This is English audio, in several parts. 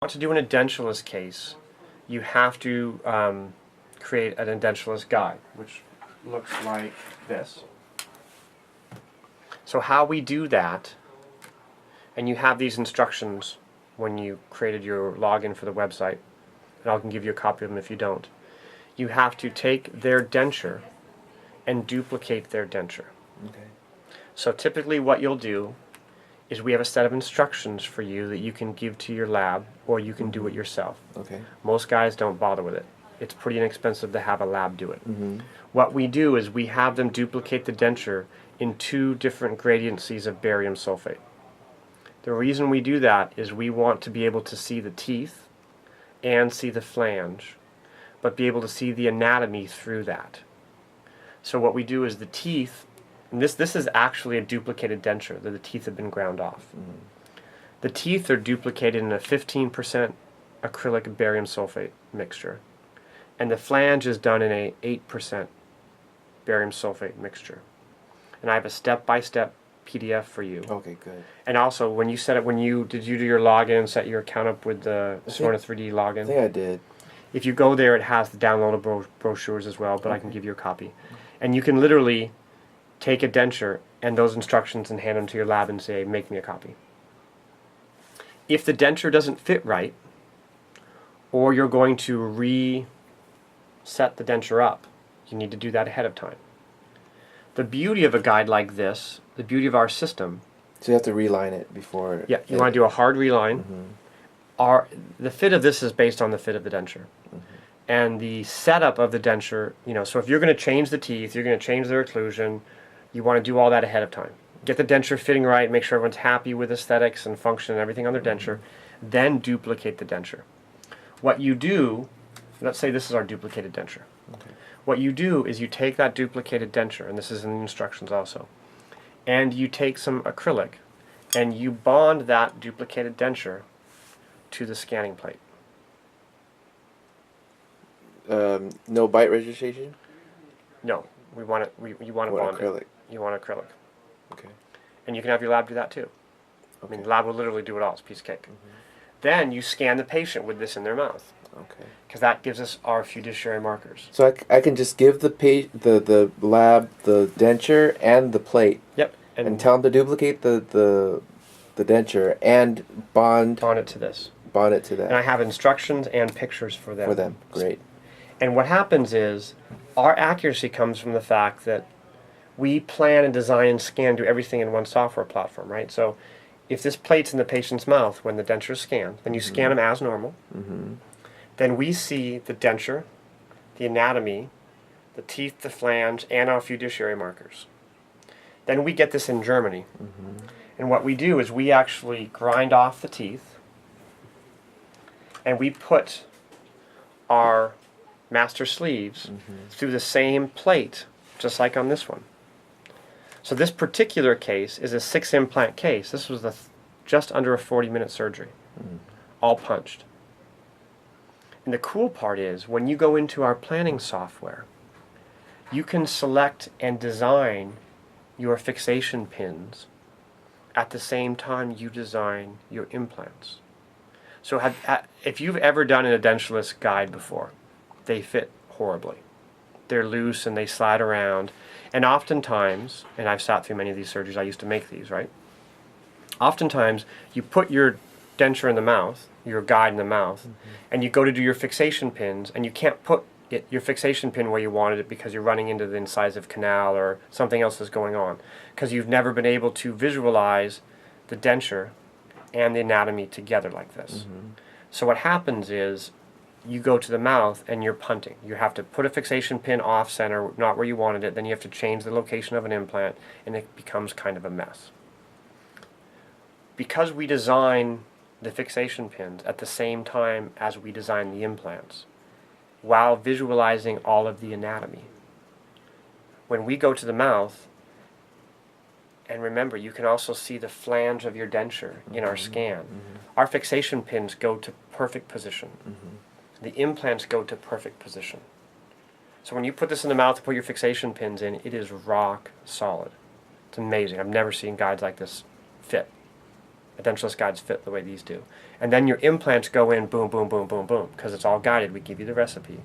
Want to do an edentulous case, you have to create an edentulous guide, which looks like this. So how we do that, and you have these instructions when you created your login for the website, and I can give you a copy of them if you don't. You have to take their denture and duplicate their denture. Okay. So typically what you'll do is we have a set of instructions for you that you can give to your lab, or you can do it yourself. Okay. Most guys don't bother with it. It's pretty inexpensive to have a lab do it. Mm-hmm. What we do is we have them duplicate the denture in 2 different gradiencies of barium sulfate. The reason we do that is we want to be able to see the teeth and see the flange, but be able to see the anatomy through that. So what we do is the teeth, and this is actually a duplicated denture, that the teeth have been ground off. Mm-hmm. The teeth are duplicated in a 15% acrylic barium sulfate mixture, and the flange is done in a 8% barium sulfate mixture. And I have a step-by-step PDF for you. Okay, good. And also, when you set up, did you do your login and set your account up with the Sorna 3D login? I think I did. If you go there, it has the downloadable brochures as well, but I can give you a copy. And you can literally take a denture and those instructions and hand them to your lab and say, make me a copy. If the denture doesn't fit right, or you're going to reset the denture up, you need to do that ahead of time. The beauty of a guide like this, the beauty of our system, So you have to reline it before. yeah, you want to do a hard reline. Mm-hmm. The fit of this is based on the fit of the denture. Mm-hmm. And the setup of the denture, so if you're going to change the teeth, you're going to change their occlusion, you want to do all that ahead of time. Get the denture fitting right, make sure everyone's happy with aesthetics and function and everything on their denture, then duplicate the denture. What you do, let's say this is our duplicated denture. Okay. What you do is you take that duplicated denture, and this is in the instructions also, and you take some acrylic and you bond that duplicated denture to the scanning plate. No bite registration? No, we want it. You want to bond acrylic? it. You want acrylic, Okay. and you can have your lab do that too. Okay. I mean, the lab will literally do it all. It's a piece of cake. Mm-hmm. Then you scan the patient with this in their mouth, Okay. because that gives us our fiduciary markers. So I can just give the lab the denture and the plate Yep, and tell them to duplicate the denture and bond bond it to this. bond it to And I that have instructions and pictures for them. for them. Great. And what happens is, our accuracy comes from the fact that we plan and design and scan, do everything in one software platform, right? So if this plate's in the patient's mouth when the denture is scanned, then you scan them as normal. Mm-hmm. Then we see the denture, the anatomy, the teeth, the flange, and our fiduciary markers. Then we get this in Germany. Mm-hmm. And what we do is we actually grind off the teeth, and we put our master sleeves through the same plate, just like on this one. So this particular case is a 6 implant case. This was just under a 40-minute surgery, all punched. And the cool part is, when you go into our planning software, you can select and design your fixation pins at the same time you design your implants. So if you've ever done an edentulous guide before, they fit horribly. They're loose and they slide around. And oftentimes, and I've sat through many of these surgeries, I used to make these, right? Oftentimes, you put your denture in the mouth, your guide in the mouth, and you go to do your fixation pins, and you can't put your fixation pin where you wanted it because you're running into the incisive canal or something else is going on, because you've never been able to visualize the denture and the anatomy together like this. Mm-hmm. So what happens is, you go to the mouth and you're punting. You have to put a fixation pin off center, not where you wanted it, then you have to change the location of an implant, and it becomes kind of a mess. Because we design the fixation pins at the same time as we design the implants, while visualizing all of the anatomy, when we go to the mouth, and remember, you can also see the flange of your denture in our scan. Our fixation pins go to perfect position. The implants go to perfect position. So when you put this in the mouth and put your fixation pins in, it is rock solid. It's amazing. I've never seen guides like this fit. A dentureless guides fit the way these do. And then your implants go in boom, boom, boom, boom, boom, because it's all guided. We give you the recipe.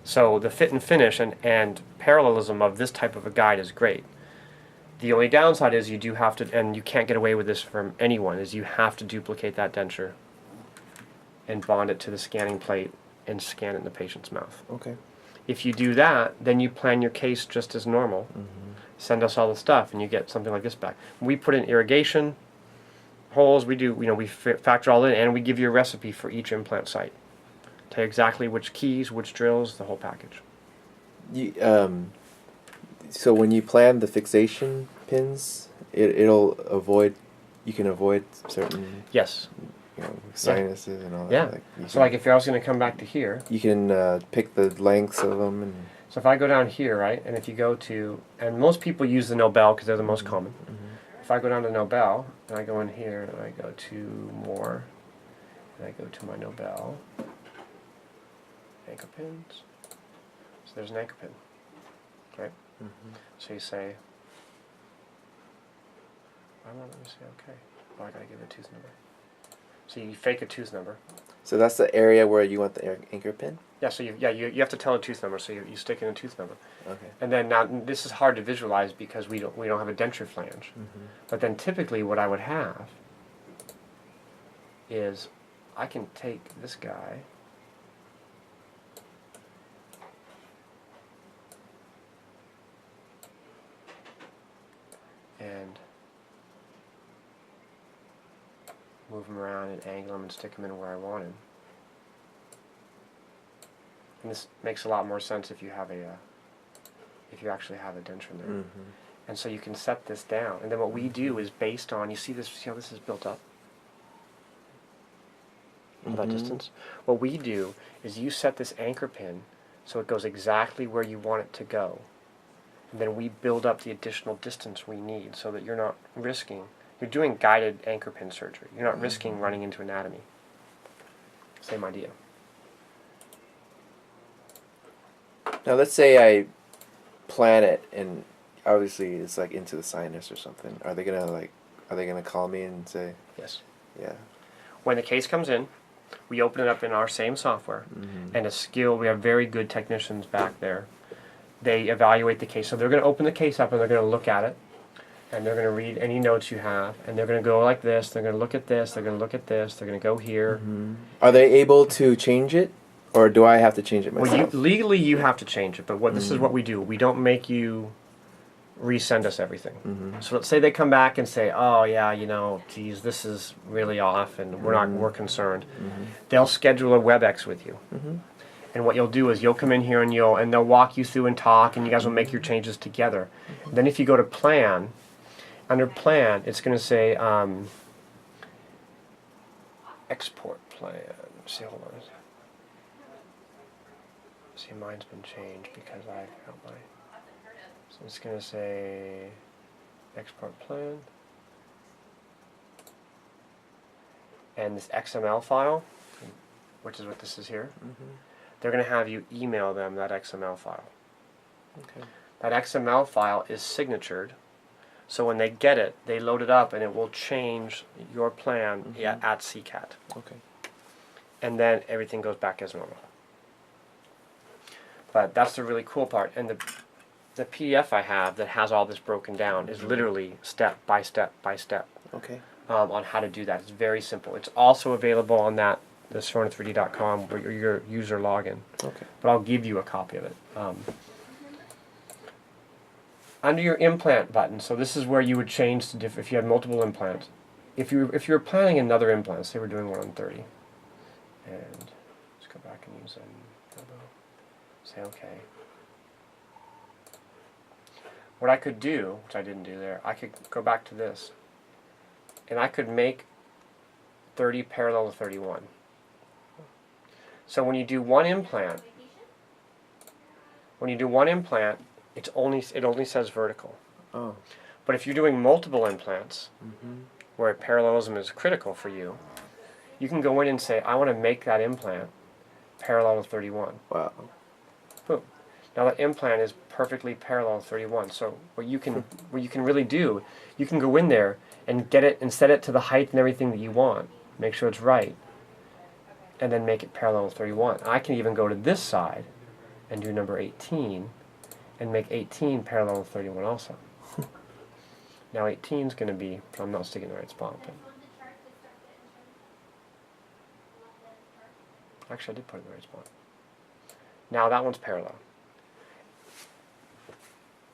So the fit and finish and parallelism of this type of a guide is great. The only downside is you do have to, and you can't get away with this from anyone, is you have to duplicate that denture and bond it to the scanning plate and scan it in the patient's mouth. Okay. If you do that, then you plan your case just as normal. Send us all the stuff, and you get something like this back. We put in irrigation holes. We do, we factor all in, and we give you a recipe for each implant site. Tell you exactly which keys, which drills, the whole package. You, so when you plan the fixation pins, it'll avoid. You can avoid certain. Yes. Sinuses and all that. Yeah. So like if I was going to come back to here. You can pick the lengths of them and. So if I go down here, right, and if you go to, and most people use the Nobel because they're the most common. If I go down to Nobel, and I go in here, and I go to more, and I go to my Nobel, anchor pins. So there's an anchor pin, right? So you say, let me say, okay. Oh, I gotta give it a tooth number. So you fake a tooth number. So that's the area where you want the anchor pin? Yeah, so you have to tell a tooth number, so you stick in a tooth number. Okay. And then now this is hard to visualize because we don't have a denture flange. But then typically what I would have is I can take this guy and move him around and angle him and stick him in where I want him. And this makes a lot more sense if you have if you actually have a denture in there. And so you can set this down. And then what we do is based on, see how this is built up? That distance? What we do is you set this anchor pin so it goes exactly where you want it to go. And then we build up the additional distance we need so that you're not risking, you're doing guided anchor pin surgery. You're not risking running into anatomy. Same idea. Now let's say I plan it and obviously it's like into the sinus or something. Are they gonna call me and say? Yes. Yeah. When the case comes in, we open it up in our same software, and we have very good technicians back there. They evaluate the case. So they're going to open the case up and they're going to look at it, and they're going to read any notes you have, and they're going to go like this, they're going to look at this, they're going to look at this, they're going to go here. Are they able to change it, or do I have to change it myself? Well, legally you have to change it, but this is what we do. We don't make you resend us everything. So let's say they come back and say, oh yeah, geez, this is really off and we're concerned. They'll schedule a WebEx with you. And what you'll do is you'll come in here and they'll walk you through and talk, and you guys will make your changes together. Then if you go to plan, under plan it's going to say export plan. See, hold on. See, mine's been changed because I got my. So it's going to say export plan. And this XML file, which is what this is here, they're going to have you email them that XML file. Okay. That XML file is signatured, so when they get it, they load it up and it will change your plan at CCAT. Okay. And then everything goes back as normal. But that's the really cool part. And the PDF I have that has all this broken down is literally step by step by step. Okay. On how to do that. It's very simple. It's also available on the Sorna3D.com where your user login. Okay. But I'll give you a copy of it. Under your implant button, so this is where you would change to if you had multiple implants. If you're planning another implant, say we're doing one on 30, and let's go back and use an elbow. Say okay. What I could do, which I didn't do there, I could go back to this, and I could make 30 parallel to 31. So when you do one implant, it only says vertical. Oh. But if you're doing multiple implants, where parallelism is critical for you, you can go in and say, I want to make that implant parallel to 31. Wow. Boom. Now that implant is perfectly parallel to 31. So what you can really do, you can go in there and get it and set it to the height and everything that you want. Make sure it's right, and then make it parallel to 31. I can even go to this side and do number 18 and make 18 parallel to 31 also. Now 18 is going to be, I'm not sticking in the right spot, but actually I did put it in the right spot. Now that one's parallel.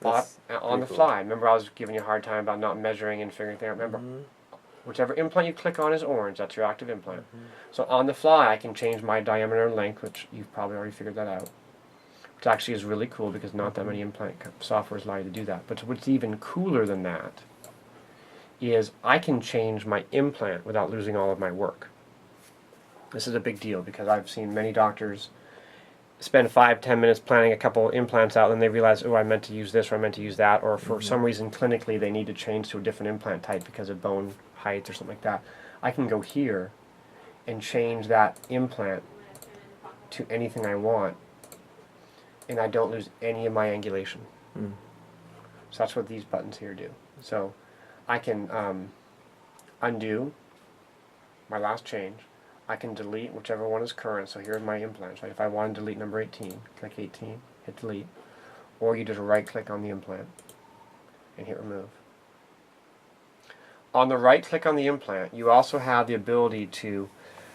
That's On the pretty fly. Remember I was giving you a hard time about not measuring and figuring things out. Remember, whichever implant you click on is orange. That's your active implant. So on the fly, I can change my diameter and length, which you've probably already figured that out. Which actually is really cool because not that many implant softwares allow you to do that. But what's even cooler than that is I can change my implant without losing all of my work. This is a big deal because I've seen many doctors spend 5-10 minutes planning a couple implants out, and they realize, oh, I meant to use this or I meant to use that, or for some reason clinically they need to change to a different implant type because of bone height or something like that. I can go here and change that implant to anything I want, and I don't lose any of my angulation. So that's what these buttons here do. So I can undo my last change. I can delete whichever one is current. So here's my implants. Right? If I want to delete number 18, click 18, hit delete. Or you just right click on the implant and hit remove. On the right click on the implant, you also have the ability to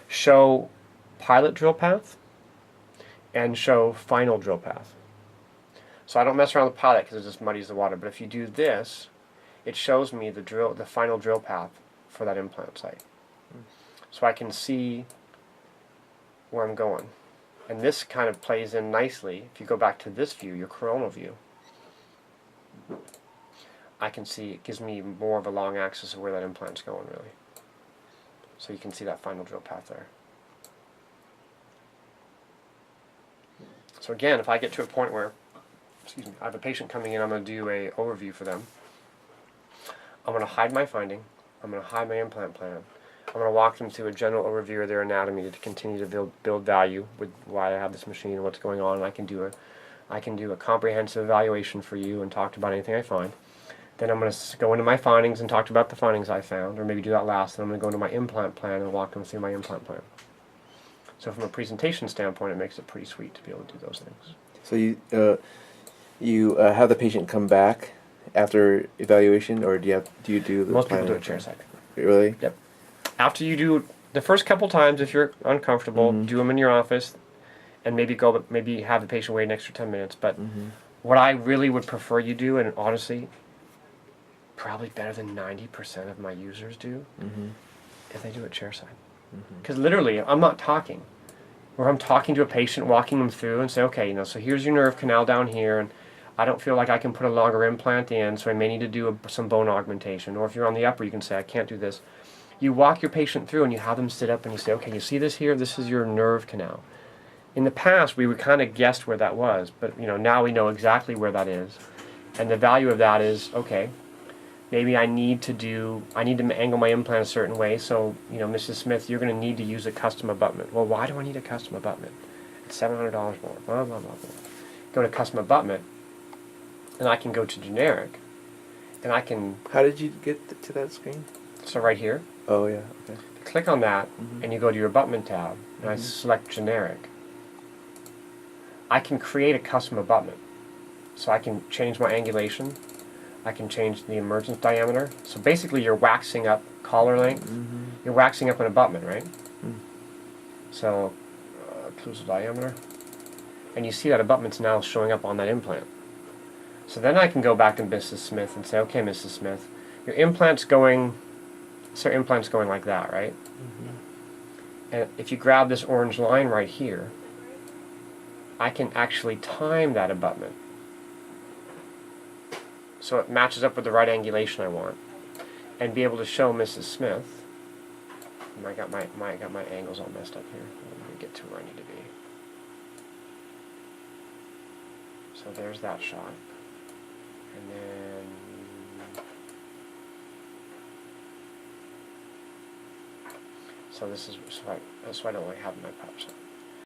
show pilot drill path and show final drill path. So I don't mess around with pilot because it just muddies the water. But if you do this, it shows me the final drill path for that implant site. So I can see where I'm going. And this kind of plays in nicely. If you go back to this view, your coronal view, I can see it gives me more of a long axis of where that implant's going, really. So you can see that final drill path there. So again, if I get to a point where, excuse me, I have a patient coming in, I'm going to do an overview for them. I'm going to hide my finding. I'm going to hide my implant plan. I'm going to walk them through a general overview of their anatomy to continue to build value with why I have this machine and what's going on. And I can do a comprehensive evaluation for you and talk about anything I find. Then I'm going to go into my findings and talk about the findings I found, or maybe do that last. Then I'm going to go into my implant plan and walk them through my implant plan. So from a presentation standpoint, it makes it pretty sweet to be able to do those things. So you have the patient come back after evaluation, or do you do the Most people do it chairside. Really? Yep. After you do the first couple times, if you're uncomfortable, do them in your office, and maybe have the patient wait an extra 10 minutes. But what I really would prefer you do, and honestly, probably better than 90% of my users do, if they do it chairside. Because literally, I'm not talking. Or I'm talking to a patient, walking them through, and say, okay, so here's your nerve canal down here, and I don't feel like I can put a longer implant in, so I may need to do some bone augmentation. Or if you're on the upper, you can say, I can't do this. You walk your patient through and you have them sit up and you say, okay, you see this here? This is your nerve canal. In the past, we would kind of guessed where that was, but now we know exactly where that is. And the value of that is, okay, maybe I need to angle my implant a certain way, so, Mrs. Smith, you're going to need to use a custom abutment. Well, why do I need a custom abutment? It's $700 more, blah, blah, blah, blah. Go to custom abutment, and I can go to generic, and I can... How did you get to that screen? So right here. Oh, yeah, okay. Click on that, and you go to your abutment tab, and I select generic. I can create a custom abutment. So I can change my angulation. I can change the emergence diameter. So basically you're waxing up collar length. You're waxing up an abutment, right? So, occlusal diameter. And you see that abutment's now showing up on that implant. So then I can go back to Mrs. Smith and say, okay, Mrs. Smith, your implant's going like that, right? And if you grab this orange line right here, I can actually time that abutment so it matches up with the right angulation I want, and be able to show Mrs. Smith. And I got my angles all messed up here. Let me get to where I need to be. So there's that shot, and then so this is so I don't really have my pops up.